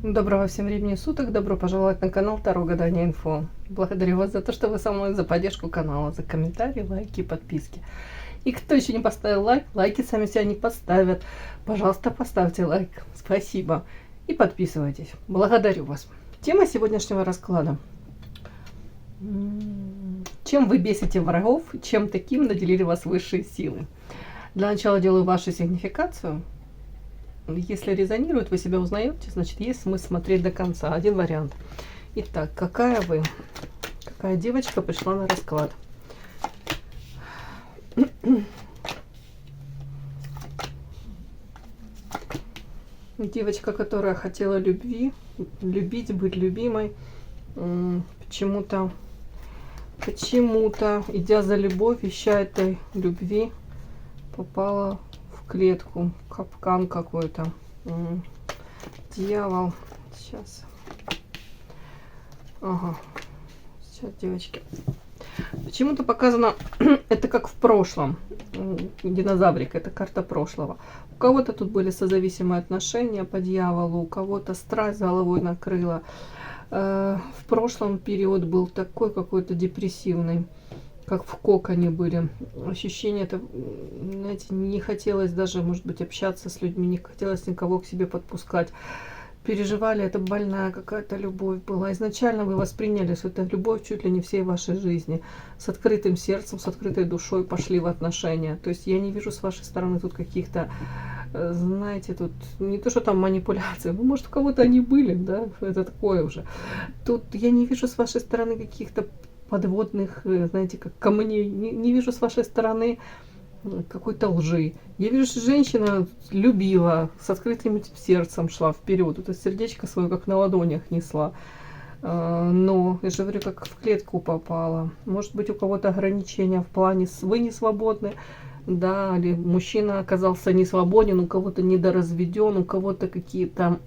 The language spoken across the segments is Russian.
Доброго всем времени суток, добро пожаловать на канал Таро Гадание Инфо. Благодарю вас за то, что вы со мной, за поддержку канала, за комментарии, лайки и подписки. И кто еще не поставил лайк, лайки сами себя не поставят. Пожалуйста, поставьте лайк. Спасибо. И подписывайтесь. Благодарю вас. Тема сегодняшнего расклада. Чем вы бесите врагов, чем таким наделили вас высшие силы? Для начала делаю вашу сигнификацию. Если резонирует, вы себя узнаете, значит есть смысл смотреть до конца. Один вариант. Итак, какая девочка пришла на расклад? Девочка, которая хотела любви, любить, быть любимой, почему-то, идя за любовь, ища этой любви, попала в клетку, капкан какой-то. Дьявол. Сейчас. Ага. Сейчас, девочки. Почему-то показано, это как в прошлом. Динозаврик, это карта прошлого. У кого-то тут были созависимые отношения по дьяволу, у кого-то страсть головой накрыла. В прошлом период был такой какой-то депрессивный, как в коконе были. Ощущение, это, знаете, не хотелось даже, может быть, общаться с людьми, не хотелось никого к себе подпускать. Переживали, это больная какая-то любовь была. Изначально вы восприняли, что это любовь чуть ли не всей вашей жизни. С открытым сердцем, с открытой душой пошли в отношения. То есть я не вижу с вашей стороны тут каких-то, знаете, тут не то, что там манипуляции. Ну, может, у кого-то они были, да, это такое уже. Тут я не вижу с вашей стороны каких-то подводных, знаете, как камней. Не вижу с вашей стороны какой-то лжи. Я вижу, что женщина любила, с открытым сердцем шла вперед. Это сердечко свое как на ладонях несла. Но, я же говорю, как в клетку попала. Может быть, у кого-то ограничения в плане вы не свободны, да, или мужчина оказался не свободен, у кого-то недоразведен, у кого-то какие-то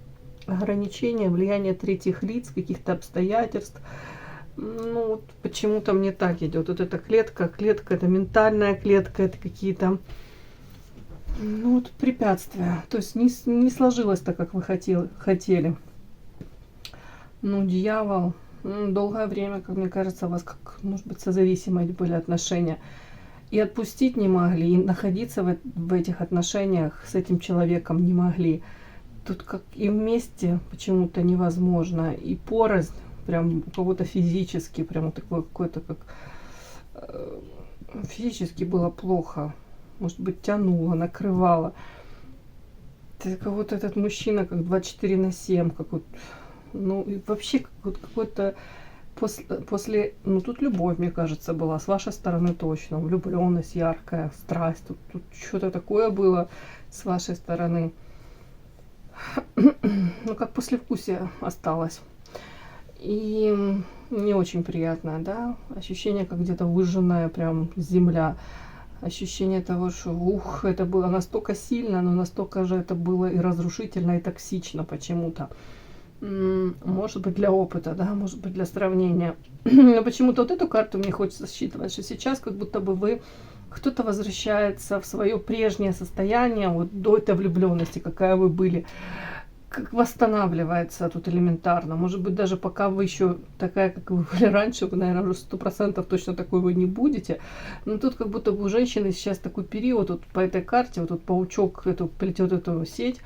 ограничения, влияние третьих лиц, каких-то обстоятельств. Ну, вот почему-то мне так идет. Вот эта клетка, это ментальная клетка, это какие-то, ну, вот препятствия. То есть не сложилось так, как вы хотели. Ну, дьявол. Долгое время, как мне кажется, у вас, как, может быть, созависимые были отношения. И отпустить не могли, и находиться в этих отношениях с этим человеком не могли. Тут как и вместе почему-то невозможно, и порознь. Прям у кого-то физически, прям такое какое-то, как физически было плохо. Может быть, тянуло, накрывало. Кого-то этот мужчина как 24/7, как вот, ну, и вообще как вот какой-то после, ну, тут любовь, мне кажется, была, с вашей стороны точно, влюбленность яркая, страсть, тут что-то такое было с вашей стороны. Ну, как послевкусие осталось. И не очень приятно, да, ощущение, как где-то выжженная прям земля, ощущение того, что ух, это было настолько сильно, но настолько же это было и разрушительно, и токсично почему-то. Может быть, для опыта, да, может быть, для сравнения. Но почему-то вот эту карту мне хочется считывать, что сейчас как будто бы кто-то возвращается в свое прежнее состояние, вот до этой влюбленности, какая вы были, как восстанавливается тут элементарно. Может быть, даже пока вы еще такая, как вы были раньше, вы, наверное, уже 100% точно такой вы не будете. Но тут как будто бы у женщины сейчас такой период, вот по этой карте, вот тут паучок плетет эту сеть.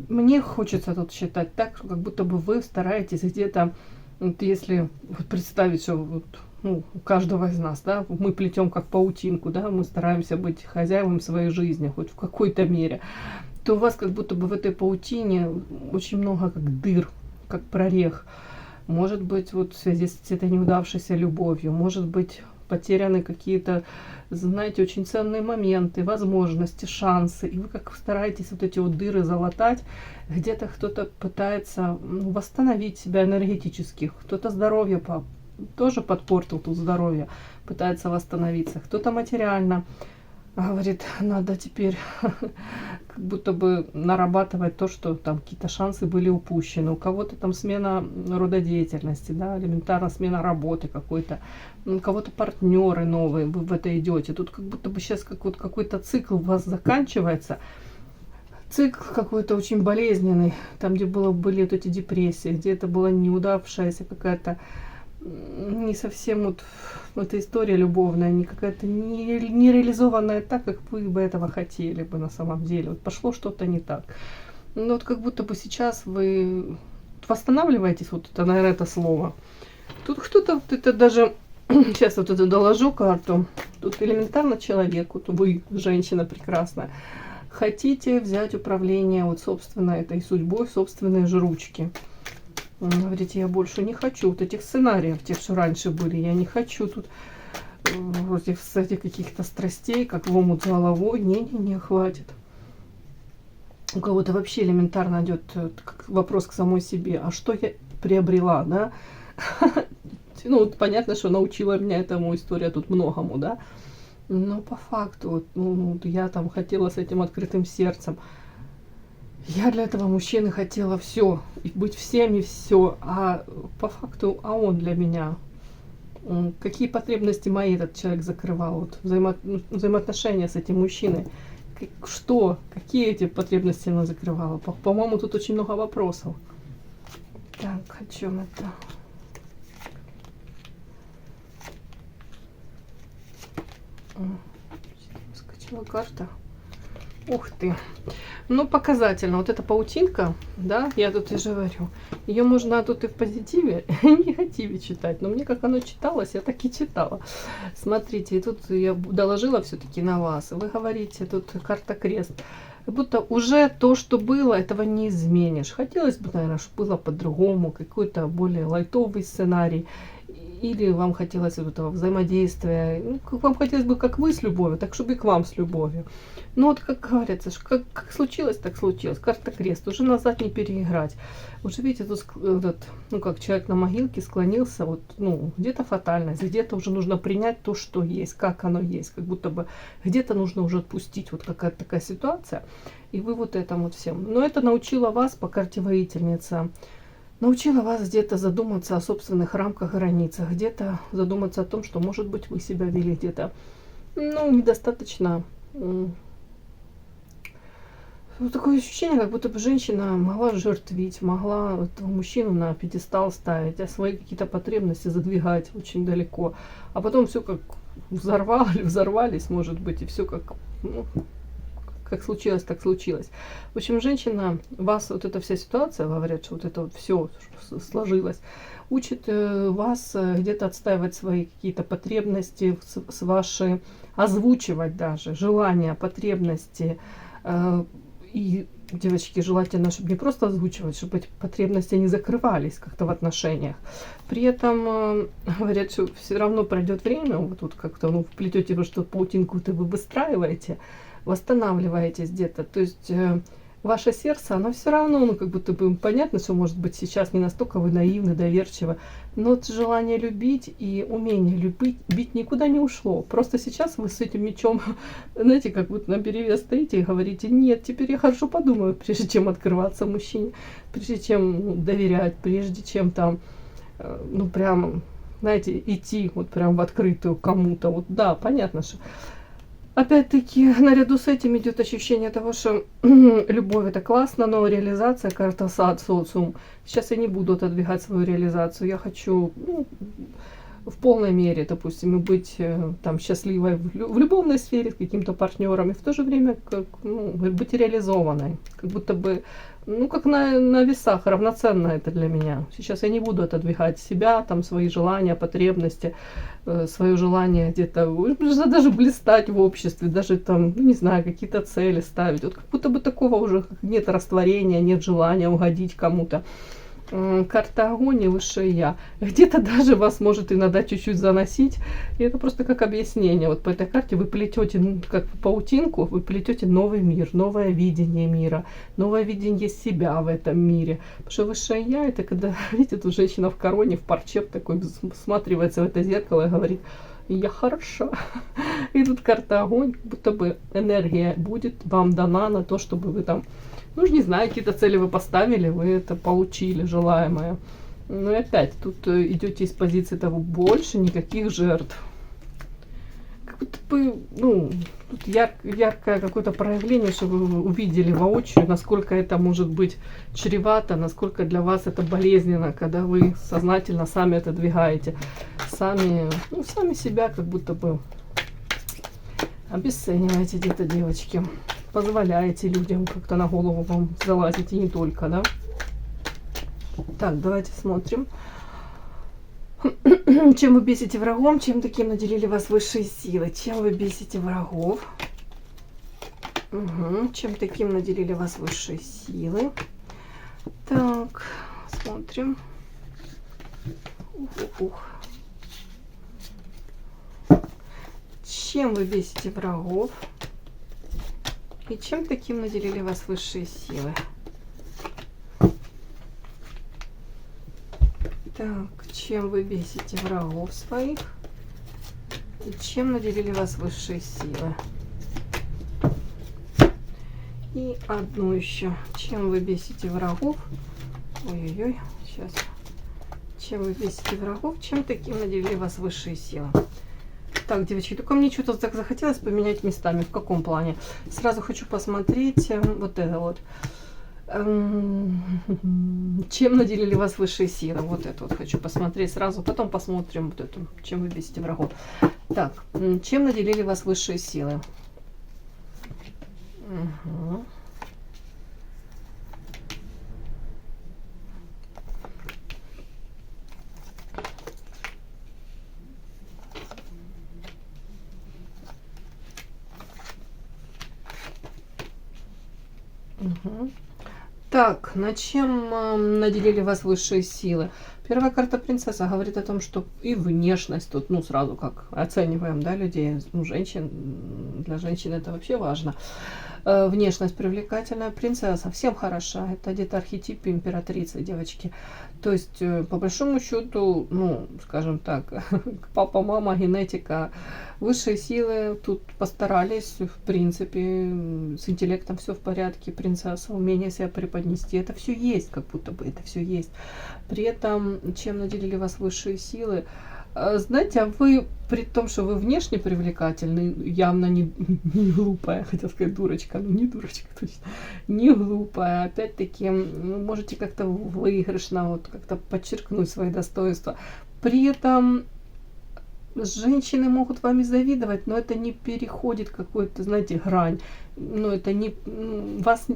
Мне хочется тут считать так, что как будто бы вы стараетесь где-то, вот если вот представить, что вот, ну, у каждого из нас, да, мы плетем как паутинку, да, мы стараемся быть хозяевами своей жизни, хоть в какой-то мере, то у вас как будто бы в этой паутине очень много как дыр, как прорех. Может быть, вот в связи с этой неудавшейся любовью, может быть, потеряны какие-то, знаете, очень ценные моменты, возможности, шансы. И вы как стараетесь вот эти вот дыры залатать. Где-то кто-то пытается восстановить себя энергетически, кто-то здоровье тоже подпортил тут здоровье, пытается восстановиться, кто-то материально. Говорит, надо теперь как будто бы нарабатывать то, что там какие-то шансы были упущены. У кого-то там смена рода деятельности, да, элементарно смена работы какой-то. У кого-то партнеры новые, вы в это идете. Тут как будто бы сейчас как вот какой-то цикл у вас заканчивается. цикл какой-то очень болезненный, там, где были вот эти депрессии, где это была неудавшаяся какая-то, не совсем вот эта история любовная, не какая-то не реализованная так, как вы бы этого хотели бы на самом деле. Вот пошло что-то не так. Ну вот как будто бы сейчас вы восстанавливаетесь, вот это, наверное, это слово. Тут кто-то, вот это даже, сейчас вот это доложу карту, тут элементарно человек, вот вы, женщина прекрасная, хотите взять управление вот собственной этой судьбой, собственной же ручки. Говорите, я больше не хочу вот этих сценариев, тех, что раньше были, я не хочу тут этих каких-то страстей, как в омут с головой, не, хватит. У кого-то вообще элементарно идет вопрос к самой себе, а что я приобрела, да? Ну, вот понятно, что научила меня этому история тут многому, да? Но по факту, вот, ну, я там хотела с этим открытым сердцем. Я для этого мужчины хотела все, и быть всем и все, а по факту, а он для меня. Какие потребности мои этот человек закрывал, вот, взаимоотношения с этим мужчиной. Что, какие эти потребности она закрывала? По-моему, тут очень много вопросов. Так, о чем это? Скачала карта. Ух ты. Ну, показательно. Вот эта паутинка, да, я тут и же говорю, ее можно тут и в позитиве, и в негативе читать. Но мне как оно читалось, я так и читала. Смотрите, и тут я доложила все-таки на вас. Вы говорите, тут карта крест. Как будто уже то, что было, этого не изменишь. Хотелось бы, наверное, чтобы было по-другому, какой-то более лайтовый сценарий. Или вам хотелось вот этого взаимодействия. Ну, вам хотелось бы, как вы с любовью, так чтобы и к вам с любовью. Ну вот, как говорится, как случилось, так случилось. Карта крест. Уже назад не переиграть. Уже видите, тут этот, ну как человек на могилке склонился, вот, ну, где-то фатальность, где-то уже нужно принять то, что есть, как оно есть. Как будто бы где-то нужно уже отпустить. Вот какая-то такая ситуация. И вы вот этому вот всем. Но это научила вас по карте воительница. Научила вас где-то задуматься о собственных рамках, границах, где-то задуматься о том, что, может быть, вы себя вели где-то, ну, недостаточно. Такое ощущение, как будто бы женщина могла жертвить, могла этого мужчину на пьедестал ставить, а свои какие-то потребности задвигать очень далеко. А потом все как взорвались, может быть, и все как, ну, как случилось, так случилось. В общем, женщина, вас вот эта вся ситуация, говорят, что вот это вот все сложилось, учит вас где-то отстаивать свои какие-то потребности, с ваши, озвучивать даже желания, потребности. И, девочки, желательно, чтобы не просто озвучивать, чтобы эти потребности не закрывались как-то в отношениях. При этом, говорят, что все равно пройдет время, вот тут как-то, ну, вплетете вы что-то, паутинку-то вы выстраиваете, восстанавливаетесь где-то. То есть ваше сердце, оно все равно, ну, как будто бы понятно, что, может быть, сейчас не настолько вы наивны, доверчивы, но вот желание любить и умение любить никуда не ушло. Просто сейчас вы с этим мечом, знаете, как будто наперевес стоите и говорите, нет, теперь я хорошо подумаю, прежде чем открываться мужчине, прежде чем доверять, прежде чем там, ну, прям, знаете, идти вот прям в открытую кому-то. Вот, да, понятно, что... Опять-таки, наряду с этим идет ощущение того, что любовь это классно, но реализация, карта сад, социум. Сейчас я не буду отодвигать свою реализацию. Я хочу, ну, в полной мере, допустим, быть там счастливой в любовной сфере с каким-то партнером, и в то же время как, ну, быть реализованной. Как будто бы, ну, как на весах, равноценно это для меня. Сейчас я не буду отодвигать себя, там, свои желания, потребности, свое желание где-то даже блистать в обществе, даже там, ну, не знаю, какие-то цели ставить. Вот как будто бы такого уже нет растворения, нет желания угодить кому-то. Карта огонь и высшее я. Где-то даже вас может иногда чуть-чуть заносить. И это просто как объяснение. Вот по этой карте вы плетете, ну, как паутинку, вы плетете новый мир, новое видение мира, новое видение себя в этом мире. Потому что высшее я, это когда, видите, тут женщина в короне, в парче такой, всматривается в это зеркало и говорит, я хороша. И тут карта огонь, как будто бы энергия будет вам дана на то, чтобы вы там, ну, не знаю, какие-то цели вы поставили, вы это получили, желаемое. Ну и опять, тут идете из позиции того, больше никаких жертв. как будто бы, ну, тут яркое какое-то проявление, чтобы вы увидели воочию, насколько это может быть чревато, насколько для вас это болезненно, когда вы сознательно сами отодвигаете, сами, ну, сами себя как будто бы обесцениваете где-то, девочки. Позволяете людям как-то на голову вам залазить, и не только, да? Так, давайте смотрим. Чем вы бесите врагом, чем таким наделили вас высшие силы? Чем вы бесите врагов? Угу. Чем таким наделили вас высшие силы? Так, смотрим. Ух. Чем вы бесите врагов? И чем таким наделили вас высшие силы? Так, чем вы бесите врагов своих? И чем наделили вас высшие силы? И одну еще. Чем вы бесите врагов? Ой-ой-ой, сейчас. Чем вы бесите врагов? Чем таким наделили вас высшие силы? Так, девочки, только мне что-то так захотелось поменять местами. В каком плане? Сразу хочу посмотреть вот это вот. Чем наделили вас высшие силы? Вот это вот хочу посмотреть сразу. Потом посмотрим вот эту. Чем вы бесите врагов. Так, чем наделили вас высшие силы? Угу. Угу. Так, на чем наделили вас высшие силы? Первая карта принцесса говорит о том, что и внешность тут, ну, сразу как оцениваем, да, людей, ну, женщин, для женщин это вообще важно. Внешность привлекательная, принцесса всем хороша, это где-то архетип императрицы, девочки. То есть, по большому счету, ну, скажем так, папа, мама, генетика, высшие силы тут постарались, в принципе, с интеллектом все в порядке, принцесса, умение себя преподнести, это все есть, как будто бы это все есть. При этом, чем наделили вас высшие силы, знаете, а вы, при том, что вы внешне привлекательны, явно не глупая, хотел сказать дурочка, ну не дурочка точно, не глупая, опять-таки, можете как-то выигрышно, вот как-то подчеркнуть свои достоинства. При этом женщины могут вами завидовать, но это не переходит какую-то, знаете, грань, но это не, вас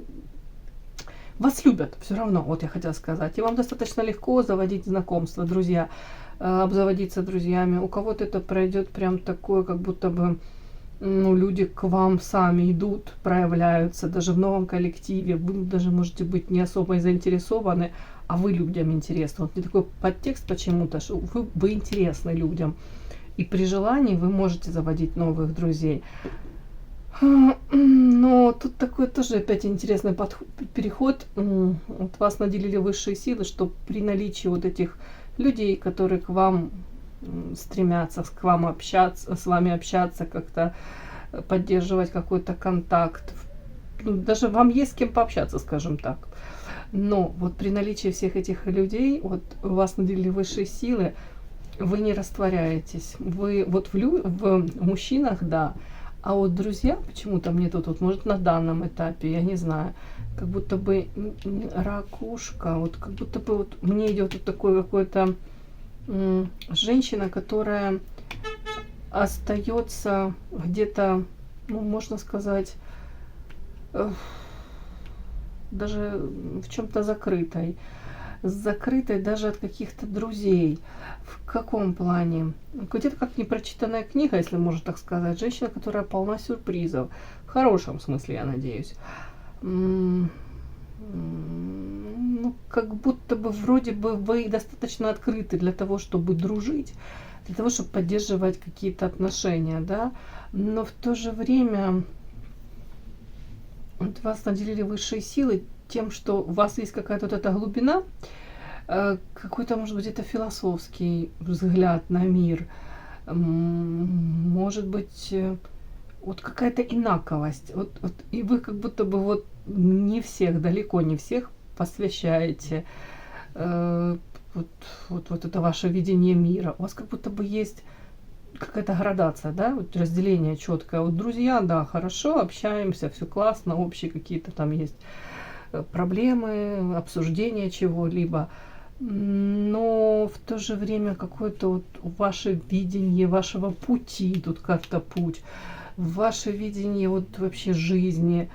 любят все равно, вот я хотела сказать, и вам достаточно легко заводить знакомства, друзья, обзаводиться друзьями. У кого-то это пройдет прям такое, как будто бы, ну, люди к вам сами идут, проявляются, даже в новом коллективе. Вы даже можете быть не особо заинтересованы, а вы людям интересны. Вот не такой подтекст почему-то, что вы интересны людям. И при желании вы можете заводить новых друзей. Но тут такой тоже опять интересный переход. Вот вас наделили высшие силы, что при наличии вот этих людей, которые к вам стремятся, к вам общаться, с вами общаться, как-то поддерживать какой-то контакт. Ну, даже вам есть с кем пообщаться, скажем так. Но вот при наличии всех этих людей, вот вас наделили высшие силы, вы не растворяетесь. Вы вот в мужчинах, да, а вот друзья, почему-то мне тут, вот, может, на данном этапе, я не знаю, как будто бы ракушка, вот как будто бы вот мне идет вот такой какой-то женщина, которая остается где-то, ну, можно сказать, даже в чем-то закрытой даже от каких-то друзей. В каком плане? Где-то как непрочитанная книга, если можно так сказать. Женщина, которая полна сюрпризов. В хорошем смысле, я надеюсь. Ну, как будто бы вроде бы вы достаточно открыты для того, чтобы дружить, для того, чтобы поддерживать какие-то отношения, да, но в то же время вот вас наделили высшие силы тем, что у вас есть какая-то вот эта глубина, какой-то, может быть, это философский взгляд на мир, может быть, вот какая-то инаковость, вот, и вы как будто бы вот не всех, далеко не всех посвящаете вот это ваше видение мира. У вас как будто бы есть какая-то градация, да, вот разделение четкое. Вот друзья, да, хорошо, общаемся, все классно, общие какие-то там есть проблемы, обсуждение чего-либо. Но в то же время какое-то вот ваше видение вашего пути, тут как-то путь, ваше видение вот вообще жизни,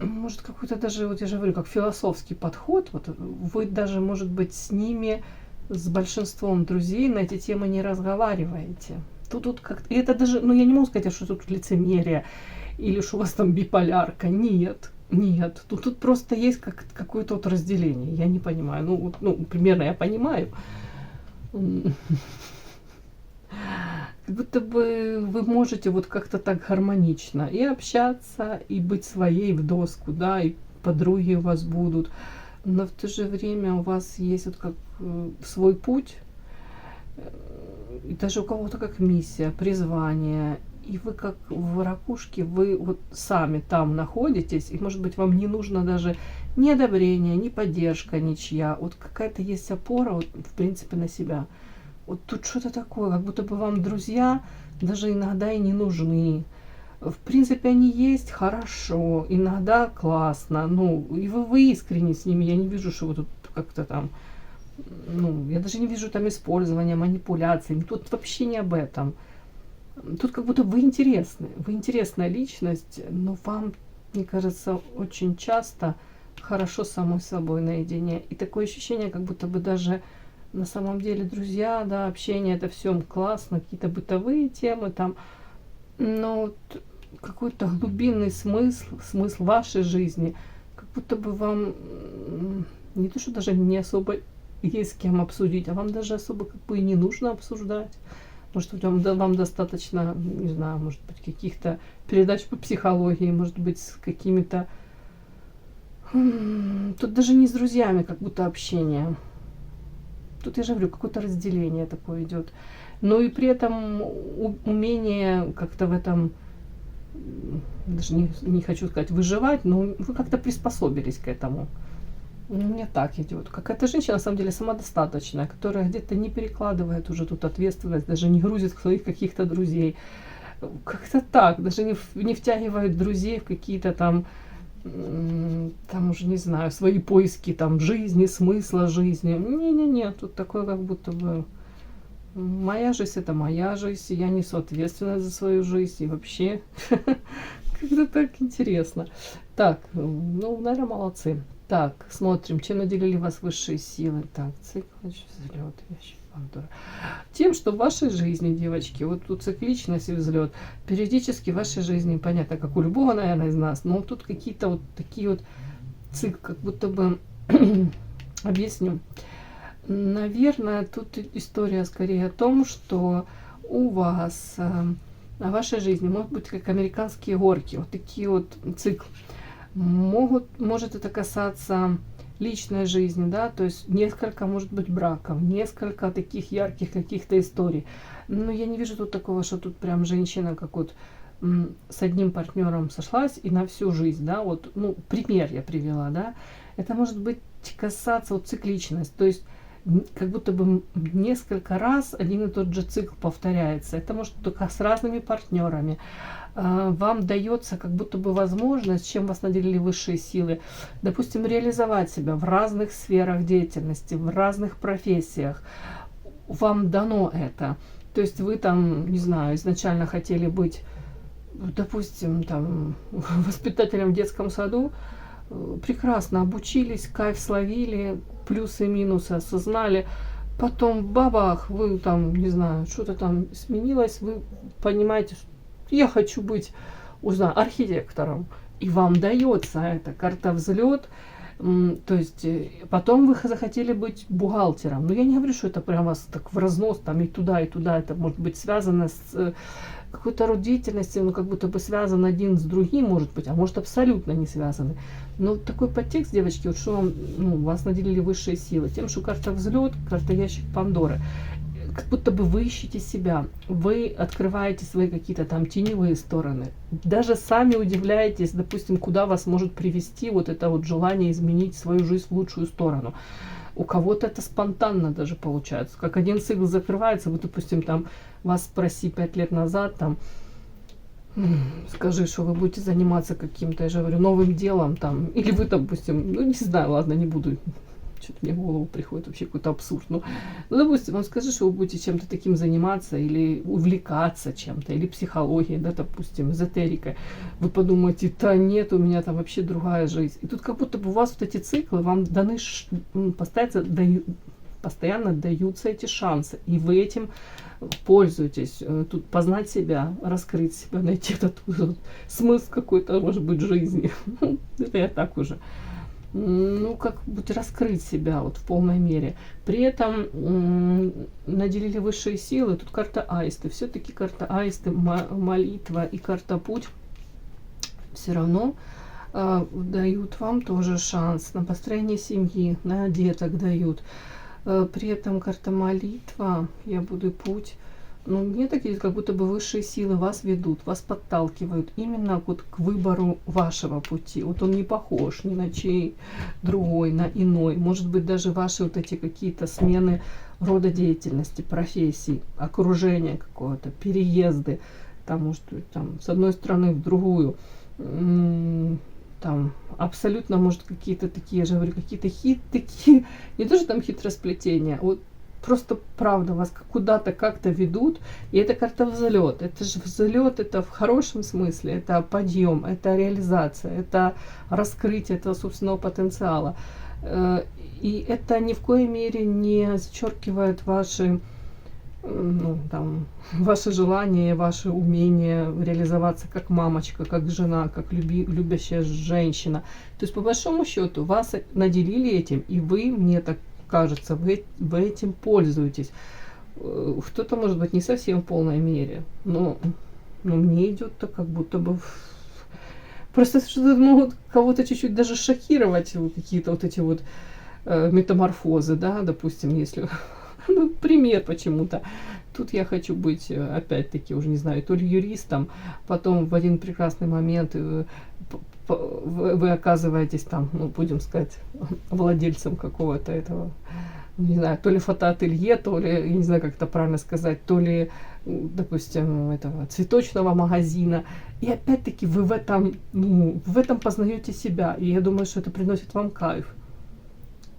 может какой-то даже, вот я же говорю, как философский подход, вот вы даже, может быть, с ними, с большинством друзей на эти темы не разговариваете. Тут как и это даже, ну я не могу сказать, что тут лицемерие или что у вас там биполярка. Нет, нет. Тут просто есть какое-то вот разделение. Я не понимаю. Ну, вот, ну, примерно я понимаю. Как будто бы вы можете вот как-то так гармонично и общаться, и быть своей в доску, да, и подруги у вас будут. Но в то же время у вас есть вот как свой путь, и даже у кого-то как миссия, призвание. И вы как в ракушке, вы вот сами там находитесь, и, может быть, вам не нужно даже ни одобрение, ни поддержка ничья. Вот какая-то есть опора, вот, в принципе, на себя. Вот тут что-то такое, как будто бы вам друзья даже иногда и не нужны. В принципе, они есть хорошо, иногда классно, ну, и вы искренне с ними, я не вижу, что вы тут как-то там, ну, я даже не вижу там использования, манипуляций, тут вообще не об этом. Тут как будто вы интересная личность, но вам, мне кажется, очень часто хорошо самой собой наедине. И такое ощущение, как будто бы даже на самом деле друзья, да, общение, это все классно, какие-то бытовые темы там, но вот какой-то глубинный смысл вашей жизни, как будто бы вам не то, что даже не особо есть с кем обсудить, а вам даже особо как бы и не нужно обсуждать. Может быть, вам достаточно, не знаю, может быть, каких-то передач по психологии, может быть, с какими-то... Тут даже не с друзьями, как будто общение. Тут, я же говорю, какое-то разделение такое идет. Но и при этом умение как-то в этом, даже не хочу сказать выживать, но вы как-то приспособились к этому. У меня так идет. Какая-то женщина, на самом деле, самодостаточная, которая где-то не перекладывает уже тут ответственность, даже не грузит своих каких-то друзей. Как-то так, даже не втягивает друзей в какие-то там уже не знаю, свои поиски там жизни, смысла жизни. Не-не-не, тут такое как будто бы моя жизнь это моя жизнь, я несу ответственность за свою жизнь и вообще как-то так интересно. Так, ну, наверное, молодцы. Так, смотрим, чем наделили вас высшие силы. Так, цикл, взлет, ящик Пандоры. Тем, что в вашей жизни, девочки, вот тут цикличность и взлет, периодически в вашей жизни, понятно, как у любого, наверное, из нас, но тут какие-то вот такие вот циклы, как будто бы, объясню. Наверное, тут история скорее о том, что у вас в вашей жизни могут быть как американские горки, вот такие вот циклы. Может это касаться личной жизни, да, то есть несколько, может быть, браков, несколько таких ярких каких-то историй. Но я не вижу тут такого, что тут прям женщина как вот с одним партнером сошлась и на всю жизнь, да, вот, ну, пример я привела, да. Это может быть касаться вот цикличность, то есть как будто бы несколько раз один и тот же цикл повторяется. Это может только с разными партнерами. Вам дается как будто бы возможность, чем вас наделили высшие силы, допустим, реализовать себя в разных сферах деятельности, в разных профессиях. Вам дано это. То есть вы там, не знаю, изначально хотели быть, допустим, там, воспитателем в детском саду, прекрасно обучились, кайф словили, плюсы и минусы осознали, потом бабах, вы там, не знаю, что-то там сменилось, вы понимаете, что я хочу быть, узнаю, архитектором, и вам дается эта карта взлет, то есть потом вы захотели быть бухгалтером, но я не говорю, что это прям вас так в разнос, там и туда, это может быть связано с какой-то род деятельности, ну, как будто бы связан один с другим, может быть, а может абсолютно не связаны. Но такой подтекст, девочки, вот что вам, ну, вас наделили высшие силы, тем, что карта взлет, карта ящик Пандоры, как будто бы вы ищете себя, вы открываете свои какие-то там теневые стороны, даже сами удивляетесь, допустим, куда вас может привести вот это вот желание изменить свою жизнь в лучшую сторону. У кого-то это спонтанно даже получается. Как один цикл закрывается, вот, допустим, там вас спроси 5 лет назад, там, скажи, что вы будете заниматься каким-то, я же говорю, новым делом, там, или вы, допустим, ну, не знаю, ладно, не буду, что-то мне в голову приходит вообще какой-то абсурд, ну, допустим, он скажет, что вы будете чем-то таким заниматься, или увлекаться чем-то, или психологией, да, допустим, эзотерикой, вы подумаете, да нет, у меня там вообще другая жизнь, и тут как будто бы у вас вот эти циклы, вам даны, постоянно даются эти шансы, и вы этим пользуйтесь, тут познать себя, раскрыть себя, найти этот смысл какой-то, может быть, жизни. Это я так уже. Ну, как будто раскрыть себя вот в полной мере. При этом наделили высшие силы. Тут карта аисты. Все-таки карта аисты, молитва и карта путь все равно дают вам тоже шанс на построение семьи, на деток дают. При этом карта молитва, я буду путь. Ну, мне так видит, как будто бы высшие силы вас ведут, вас подталкивают именно вот к выбору вашего пути. Вот он не похож ни на чей другой, на иной. Может быть, даже ваши вот эти какие-то смены рода деятельности, профессий, окружения какого-то, переезды, там, может, там, с одной стороны в другую. Там абсолютно, может, какие-то такие, я же говорю, какие-то такие, не то, что там хитросплетения, вот просто правда вас куда-то как-то ведут, и это карта взлет. Это же взлет, это в хорошем смысле, это подъем, это реализация, это раскрытие этого собственного потенциала. И это ни в коей мере не зачеркивает ваши, ну, там, ваше желание, ваше умение реализоваться как мамочка, как жена, как любящая женщина. То есть, по большому счету, вас наделили этим, и вы, мне так кажется, вы этим пользуетесь. Кто-то, может быть, не совсем в полной мере, но мне идет-то как будто бы... Просто что-то могут кого-то чуть-чуть даже шокировать, какие-то вот эти вот метаморфозы, да, допустим, если... Ну, пример почему-то. Тут я хочу быть, опять-таки, уже не знаю, то ли юристом, потом в один прекрасный момент вы оказываетесь там, ну, будем сказать, владельцем какого-то этого, не знаю, то ли фотоателье, то ли, я не знаю, как это правильно сказать, то ли, допустим, этого цветочного магазина. И опять-таки вы в этом, ну, в этом познаете себя. И я думаю, что это приносит вам кайф.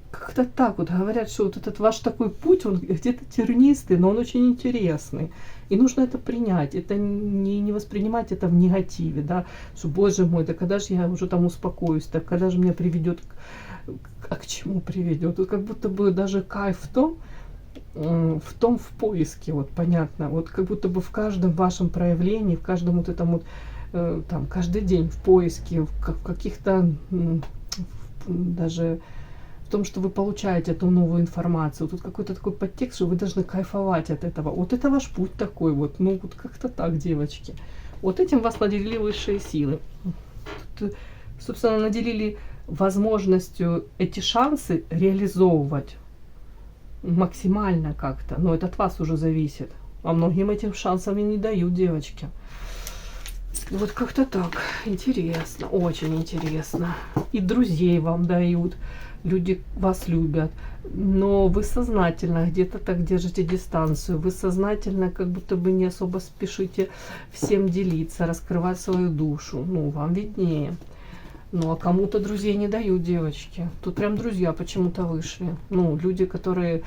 Как-то так вот говорят, что вот этот ваш такой путь, он где-то тернистый, но он очень интересный. И нужно это принять, это не воспринимать это в негативе, да, что, боже мой, да когда же я уже там успокоюсь, да когда же меня приведет, а к чему приведет? Вот как будто бы даже кайф в поиске, вот понятно, вот как будто бы в каждом вашем проявлении, в каждом вот этом вот, там, каждый день в поиске, в каких-то даже... в том, что вы получаете эту новую информацию. Тут какой-то такой подтекст, что вы должны кайфовать от этого. Вот это ваш путь такой вот. Ну, вот как-то так, девочки. Вот этим вас наделили высшие силы. Тут, собственно, наделили возможностью эти шансы реализовывать максимально как-то. Но это от вас уже зависит. А многим этим шансами не дают, девочки. Вот как-то так. Интересно. Очень интересно. И друзей вам дают. Люди вас любят, но вы сознательно где-то так держите дистанцию, вы сознательно как будто бы не особо спешите всем делиться, раскрывать свою душу, ну, вам виднее. Ну, а кому-то друзей не дают, девочки. Тут прям друзья почему-то вышли. Ну, люди, которые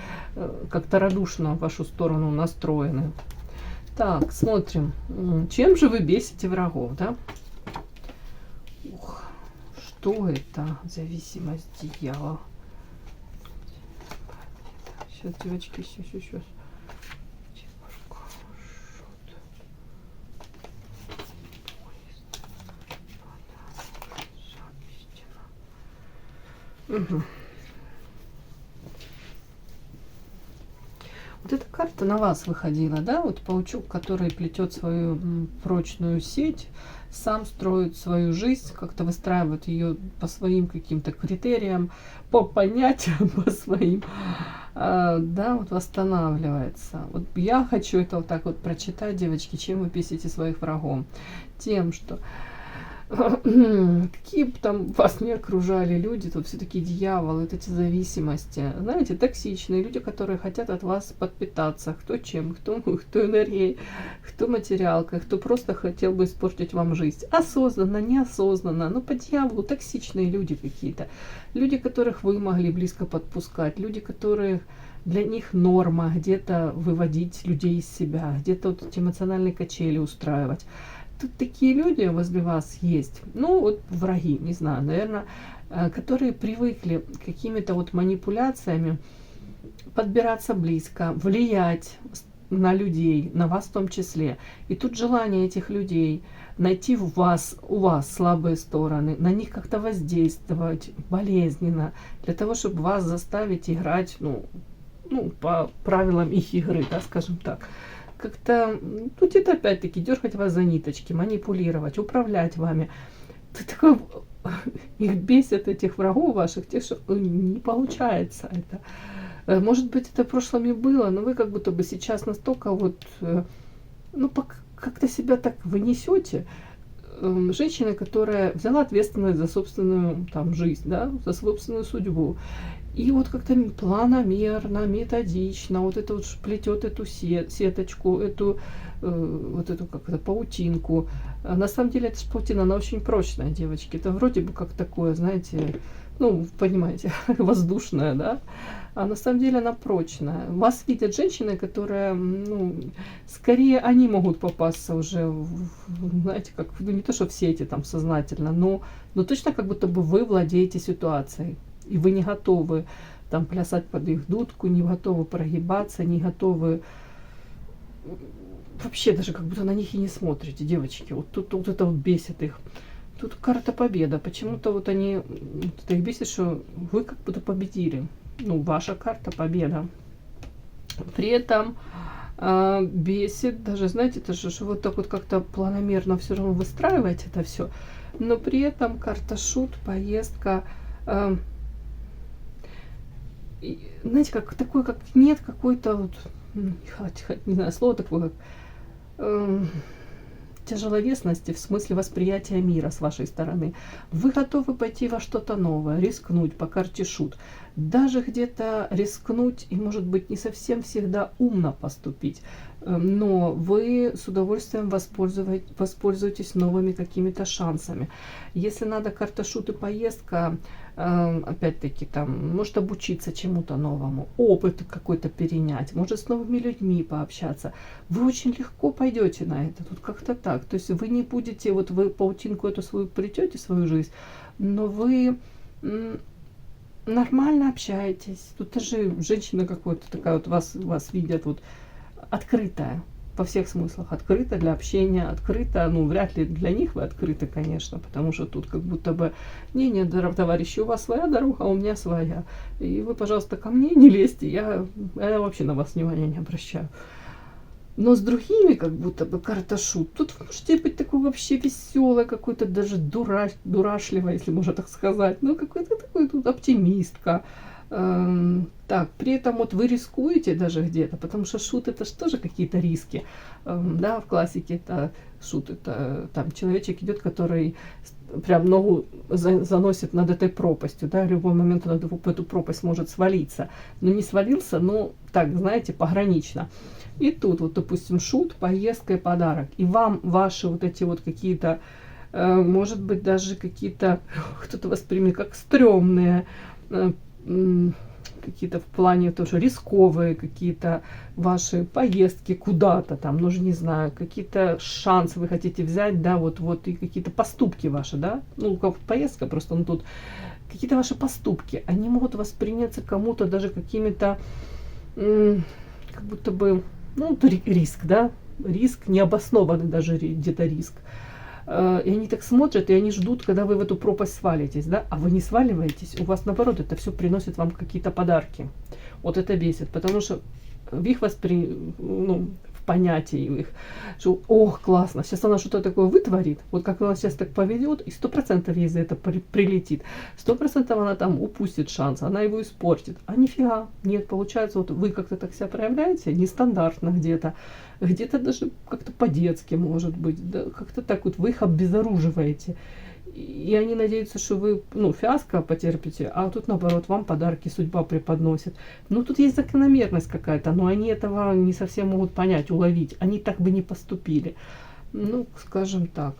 как-то радушно в вашу сторону настроены. Так, смотрим. Чем же вы бесите врагов, да? Ух. Что это? Зависимость дьявола. Сейчас, девочки, сейчас. Угу. Вот эта карта на вас выходила, да? Вот паучок, который плетет свою прочную сеть, сам строит свою жизнь, как-то выстраивает ее по своим каким-то критериям, по понятиям, по своим, да, вот восстанавливается. Вот я хочу это вот так вот прочитать, девочки, чем вы бесите своих врагов. Тем, что какие бы там вас не окружали люди, тут все-таки дьявол, вот эти зависимости, знаете, токсичные люди, которые хотят от вас подпитаться, кто чем, кто энергией, кто материалкой, кто просто хотел бы испортить вам жизнь, осознанно, неосознанно, но по дьяволу токсичные люди какие-то, люди, которых вы могли близко подпускать, люди, которые для них норма где-то выводить людей из себя, где-то вот эти эмоциональные качели устраивать. Тут такие люди возле вас есть, ну вот враги, не знаю, наверное, которые привыкли какими-то вот манипуляциями подбираться близко, влиять на людей, на вас в том числе. И тут желание этих людей найти у вас слабые стороны, на них как-то воздействовать болезненно, для того, чтобы вас заставить играть, ну по правилам их игры, да, скажем так. Как-то, тут это опять-таки дергать вас за ниточки, манипулировать, управлять вами. Ты такой, их бесит, этих врагов ваших, тех, что не получается это. Может быть, это в прошлом и было, но вы как будто бы сейчас настолько вот, ну, как-то себя так вынесете. Женщина, которая взяла ответственность за собственную там жизнь, да, за собственную судьбу. И вот как-то планомерно, методично, вот это вот плетет эту сеточку, эту, вот эту как это, паутинку. А на самом деле эта паутина, она очень прочная, девочки. Это вроде бы как такое, знаете, ну, понимаете, воздушная, да? А на самом деле она прочная. Вас видят женщины, которые, ну, скорее они могут попасться уже, знаете, как, ну, не то, что в сети там сознательно, но точно как будто бы вы владеете ситуацией. И вы не готовы там плясать под их дудку, не готовы прогибаться, не готовы вообще даже как будто на них и не смотрите, девочки. Вот тут вот это вот бесит их. Тут карта победа. Почему-то вот они, вот это их бесит, что вы как будто победили. Ну, ваша карта победа. При этом бесит даже, знаете, это же, что вот так вот как-то планомерно все равно выстраиваете это все. Но при этом карта шут, поездка. Знаете, как такой, как нет какой-то вот, не знаю, слово такое, как тяжеловесности в смысле восприятия мира с вашей стороны. Вы готовы пойти во что-то новое, рискнуть по карте шут. Даже где-то рискнуть и, может быть, не совсем всегда умно поступить. Но вы с удовольствием воспользуетесь новыми какими-то шансами. Если надо карта шут и поездка, опять-таки, там, может обучиться чему-то новому, опыт какой-то перенять, может с новыми людьми пообщаться. Вы очень легко пойдете на это, тут как-то так. То есть вы не будете, вот вы паутинку эту свою плетете, свою жизнь, но вы нормально общаетесь. Тут даже женщина какая-то такая вот вас видят, вот открытая. Во всех смыслах открыто для общения, открыто, ну, вряд ли для них вы открыты, конечно, потому что тут как будто бы, не, товарищи, у вас своя дорога, а у меня своя. И вы, пожалуйста, ко мне не лезьте, я вообще на вас внимания не обращаю. Но с другими, как будто бы, карта шут, тут вы можете быть такой вообще веселой, какой-то даже дурашливой, если можно так сказать, ну, какой-то такой тут оптимистка. Так, при этом вот вы рискуете даже где-то, потому что шут это же тоже какие-то риски, да, в классике это шут, это там человечек идет, который прям ногу заносит над этой пропастью, да, в любой момент он в эту пропасть может свалиться, но не свалился, но так, знаете, погранично. И тут вот, допустим, шут, поездка и подарок, и вам ваши вот эти вот какие-то, может быть, даже какие-то, кто-то воспримет как стрёмные, какие-то в плане тоже рисковые какие-то ваши поездки куда-то там, ну же не знаю, какие-то шансы вы хотите взять, да, вот и какие-то поступки ваши, да, ну как поездка просто, ну тут какие-то ваши поступки, они могут восприняться кому-то даже какими-то, как будто бы, ну риск, да, риск, необоснованный даже где-то риск. И они так смотрят, и они ждут, когда вы в эту пропасть свалитесь, да, а вы не сваливаетесь, у вас наоборот, это все приносит вам какие-то подарки. Вот это бесит, потому что в их понятий их. Что, ох, классно, сейчас она что-то такое вытворит, вот как она сейчас так поведет, и 100% ей за это прилетит. 100% она там упустит шанс, она его испортит. А нифига, нет, получается, вот вы как-то так себя проявляете, нестандартно где-то, где-то даже как-то по-детски, может быть, да, как-то так вот вы их обезоруживаете. И они надеются, что вы, ну, фиаско потерпите, а тут, наоборот, вам подарки судьба преподносит. Ну, тут есть закономерность какая-то, но они этого не совсем могут понять, уловить. Они так бы не поступили. Ну, скажем так.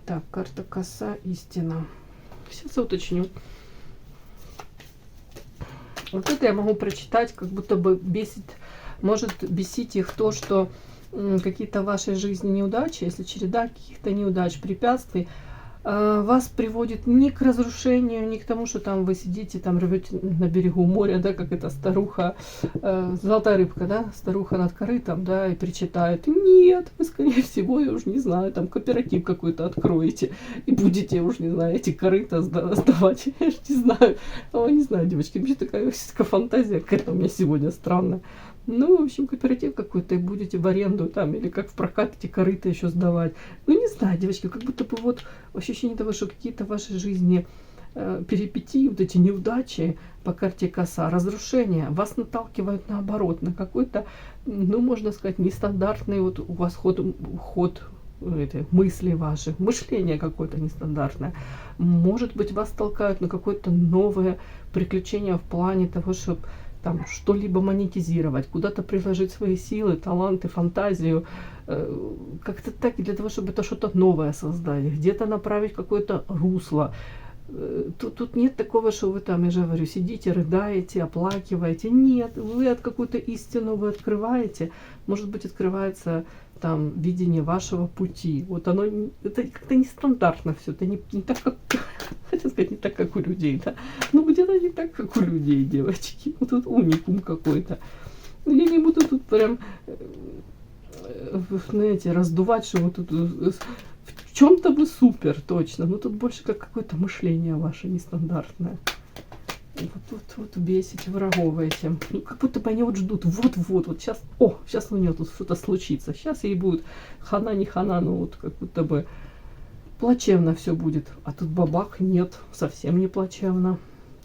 Так, карта коса, истина. Сейчас я уточню. Вот это я могу прочитать, как будто бы может бесить их то, что какие-то в вашей жизни неудачи, если череда каких-то неудач, препятствий, вас приводит не к разрушению, не к тому, что там вы сидите, там рвете на берегу моря, да, как эта старуха, золотая рыбка, да, старуха над корытом, да, и причитает: нет, вы, скорее всего, я уж не знаю, там кооператив какой-то откроете, и будете, уж не знаю, эти корыта сдавать, я уж не знаю. О, не знаю, девочки, мне такая фантазия какая-то у меня сегодня странная. Ну, в общем, кооператив какой-то, и будете в аренду там, или как в прокат эти корыта еще сдавать. Ну, не знаю, девочки, как будто бы вот ощущение того, что какие-то в вашей жизни перипетии, вот эти неудачи по карте коса, разрушения, вас наталкивают наоборот, на какой-то, ну, можно сказать, нестандартный вот у вас ход мысли ваших, мышление какое-то нестандартное. Может быть, вас толкают на какое-то новое приключение в плане того, чтобы там что-либо монетизировать, куда-то приложить свои силы, таланты, фантазию, как-то так, для того, чтобы это что-то новое создать, где-то направить какое-то русло. Тут нет такого, что вы там, я же говорю, сидите, рыдаете, оплакиваете. Нет, вы от какую-то истину вы открываете. Может быть, открывается там видение вашего пути. Вот оно, это как-то нестандартно все. Это не так, как, хотел сказать, не так, как у людей, да. Ну, где-то не так, как у людей, девочки. Вот тут уникум какой-то. Я не буду тут прям, знаете, раздувать, что вот тут в чем-то вы супер, точно. Но тут больше как какое-то мышление ваше нестандартное. Вот бесить врагов этим. Ну, как будто бы они вот ждут, вот сейчас, сейчас у нее тут что-то случится. Сейчас ей будет хана, не хана, ну вот как будто бы плачевно все будет. А тут бабах, нет, совсем не плачевно.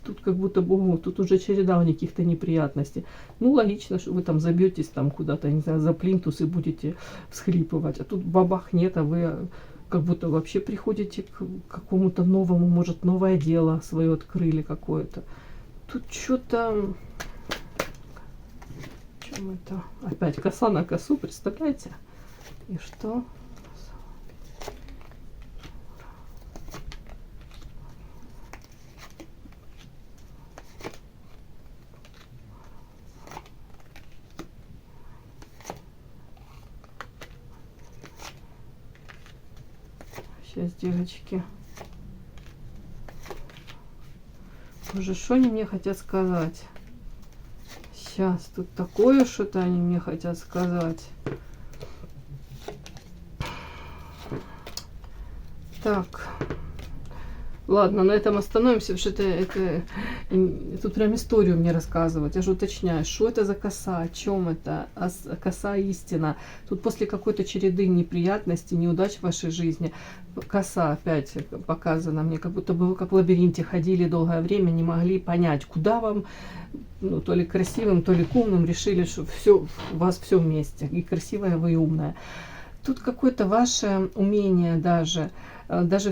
Тут как будто бы, тут уже череда у них каких-то неприятностей. Ну, логично, что вы там забьетесь там куда-то, не знаю, за плинтус и будете всхлипывать. А тут бабах нет, а вы как будто вообще приходите к какому-то новому, может, новое дело свое открыли какое-то. Тут что-то... Чем это? Опять коса на косу, представляете? И что? Сейчас, девочки. Боже, что они мне хотят сказать? Сейчас, тут такое что-то они мне хотят сказать. Так. Ладно, на этом остановимся, потому что это тут прям историю мне рассказывают. Я же уточняю, что это за коса, о чем это, коса истина. Тут после какой-то череды неприятностей, неудач в вашей жизни, коса опять показана мне, как будто бы вы как в лабиринте ходили долгое время, не могли понять, куда вам, ну, то ли красивым, то ли умным, решили, что все, у вас все вместе, и красивая вы, и умная. Тут какое-то ваше умение даже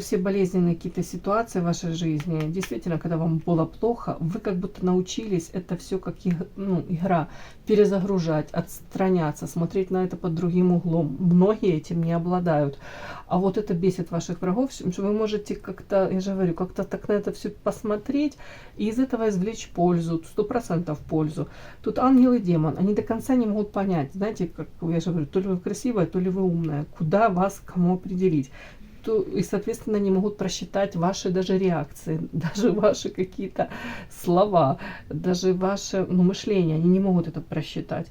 все болезненные какие-то ситуации в вашей жизни, действительно, когда вам было плохо, вы как будто научились это все как игра, перезагружать, отстраняться, смотреть на это под другим углом. Многие этим не обладают. А вот это бесит ваших врагов, что вы можете как-то, я же говорю, как-то так на это все посмотреть и из этого извлечь пользу, 100% пользу. Тут ангел и демон, они до конца не могут понять, знаете, как я же говорю, то ли вы красивая, то ли вы умная, куда вас кому определить. И, соответственно, не могут просчитать ваши даже реакции, даже ваши какие-то слова, даже ваше мышление, они не могут это просчитать.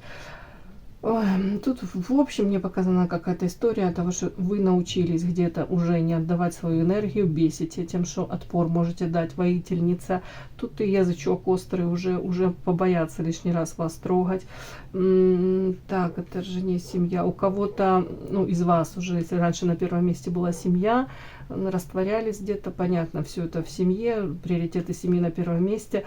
Ой, тут, в общем, мне показана какая-то история того, что вы научились где-то уже не отдавать свою энергию, бесите тем, что отпор можете дать, воительница. Тут и язычок острый, уже побоятся лишний раз вас трогать. Так, это же не семья. У кого-то, ну, из вас уже, если раньше на первом месте была семья, растворялись где-то, понятно, все это в семье, приоритеты семьи на первом месте.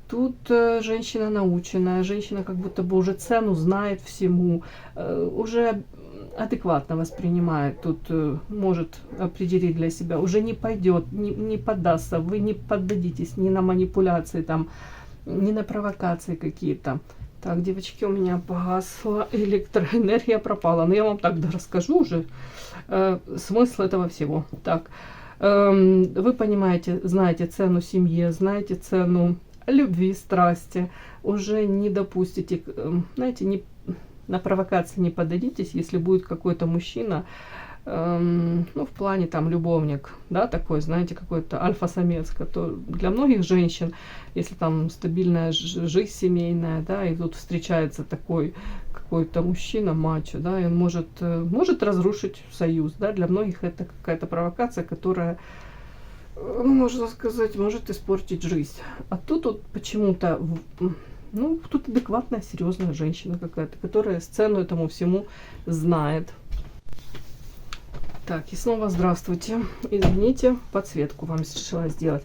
Тут женщина наученная, женщина как будто бы уже цену знает всему, уже адекватно воспринимает, тут может определить для себя, уже не пойдет, не поддастся, вы не поддадитесь ни на манипуляции, там, ни на провокации какие-то. Так, девочки, у меня погасла электроэнергия, пропала. Но я вам тогда расскажу уже смысл этого всего. Так, вы понимаете, знаете цену семье, знаете цену любви, страсти, уже не допустите, знаете, не, на провокации не поддадитесь, если будет какой-то мужчина, ну, в плане там любовник, да, такой, знаете, какой-то альфа-самец, который для многих женщин, если там стабильная жизнь семейная, да, и тут встречается такой какой-то мужчина, мачо, да, и он может разрушить союз, да, для многих это какая-то провокация, которая, ну, можно сказать, может испортить жизнь. А тут вот почему-то, ну, тут адекватная, серьезная женщина какая-то, которая сцену этому всему знает. Так, и снова здравствуйте. Извините, подсветку вам решила сделать.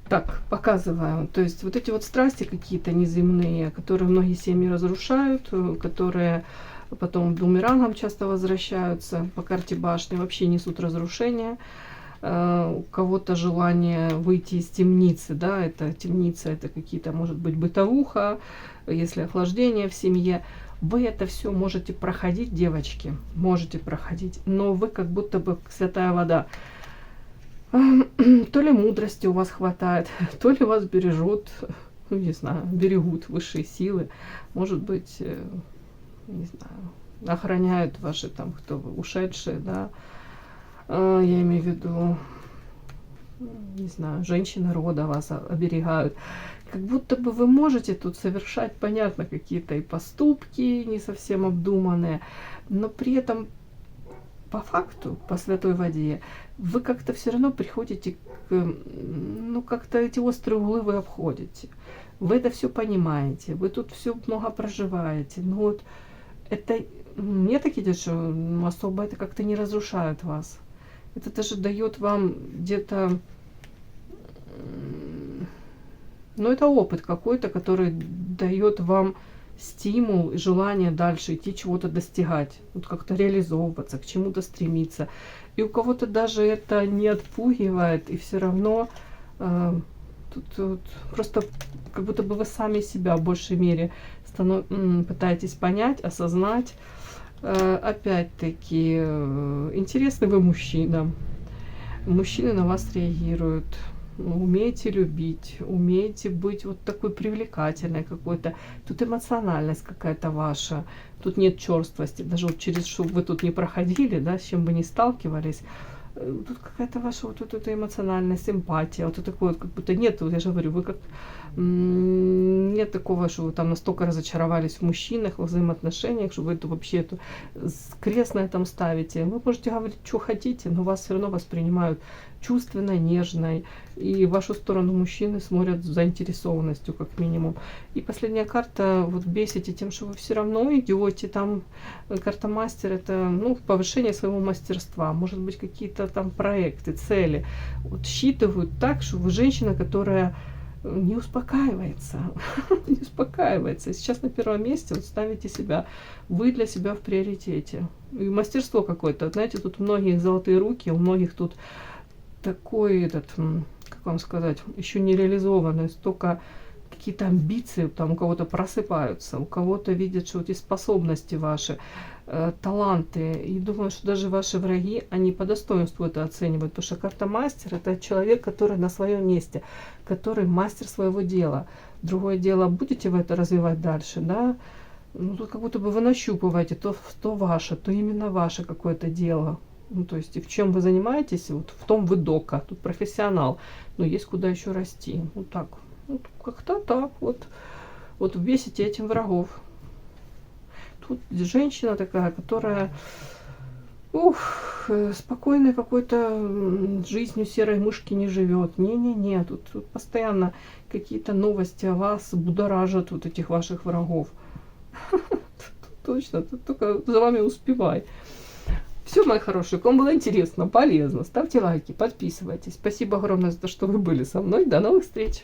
Так, показываю. То есть вот эти вот страсти какие-то неземные, которые многие семьи разрушают, которые потом бумерангом часто возвращаются по карте башни, вообще несут разрушения. У кого-то желание выйти из темницы, да, это темница, это какие-то, может быть, бытовуха, если охлаждение в семье. Вы это все можете проходить, девочки, можете проходить, но вы как будто бы святая вода. То ли мудрости у вас хватает, то ли вас бережут, ну, не знаю, берегут высшие силы, может быть, не знаю, охраняют ваши там, кто вы, ушедшие, да. Я имею в виду, не знаю, женщины рода вас оберегают. Как будто бы вы можете тут совершать, понятно, какие-то и поступки не совсем обдуманные, но при этом по факту, по святой воде, вы как-то все равно приходите к, ну, как-то эти острые углы вы обходите. Вы это все понимаете, вы тут все много проживаете. Но вот это, мне так идет, что особо это как-то не разрушает вас. Это даже дает вам где-то, ну, это опыт какой-то, который дает вам стимул и желание дальше идти, чего-то достигать, вот как-то реализовываться, к чему-то стремиться. И у кого-то даже это не отпугивает, и все равно тут просто как будто бы вы сами себя в большей мере пытаетесь понять, осознать. Опять-таки, интересный вы мужчина. Мужчины на вас реагируют. Умеете любить, умеете быть вот такой привлекательной какой-то. Тут эмоциональность какая-то ваша. Тут нет черствости. Даже вот через что вы тут не проходили, да, с чем бы не сталкивались. Тут какая-то ваша вот эта эмоциональная симпатия. Вот такое вот, как будто нет, вот я же говорю, вы как нет такого, что вы там настолько разочаровались в мужчинах, во взаимоотношениях, что вы это вообще эту крест на этом ставите. Вы можете говорить, что хотите, но вас все равно воспринимают чувственной, нежной. И в вашу сторону мужчины смотрят с заинтересованностью, как минимум. И последняя карта, вот бесите тем, что вы все равно идете. Там карта мастер, это, ну, повышение своего мастерства. Может быть, какие-то там проекты, цели. Вот считывают так, что вы женщина, которая не успокаивается, не успокаивается. Сейчас на первом месте вот ставите себя, вы для себя в приоритете. И мастерство какое-то, знаете, тут у многих золотые руки, у многих тут такой этот, как вам сказать, еще не реализованный, столько какие-то амбиции там у кого-то просыпаются, у кого-то видят, что эти способности ваши, таланты, и думаю, что даже ваши враги, они по достоинству это оценивают, потому что карта мастер — это человек, который на своем месте, который мастер своего дела. Другое дело, будете вы это развивать дальше, да, ну, тут как будто бы вы нащупываете то ваше, то именно ваше какое-то дело. Ну, то есть, и в чем вы занимаетесь, вот в том вы дока, тут профессионал, но есть куда еще расти. Вот так, вот как-то так, вот бесите этим врагов. тут женщина такая, которая спокойной какой-то жизнью серой мышки не живет. Не-не-не, тут постоянно какие-то новости о вас будоражат вот этих ваших врагов. Точно, тут только за вами успевай. Все, мои хорошие, кому было интересно, полезно, ставьте лайки, подписывайтесь. Спасибо огромное за то, что вы были со мной. До новых встреч!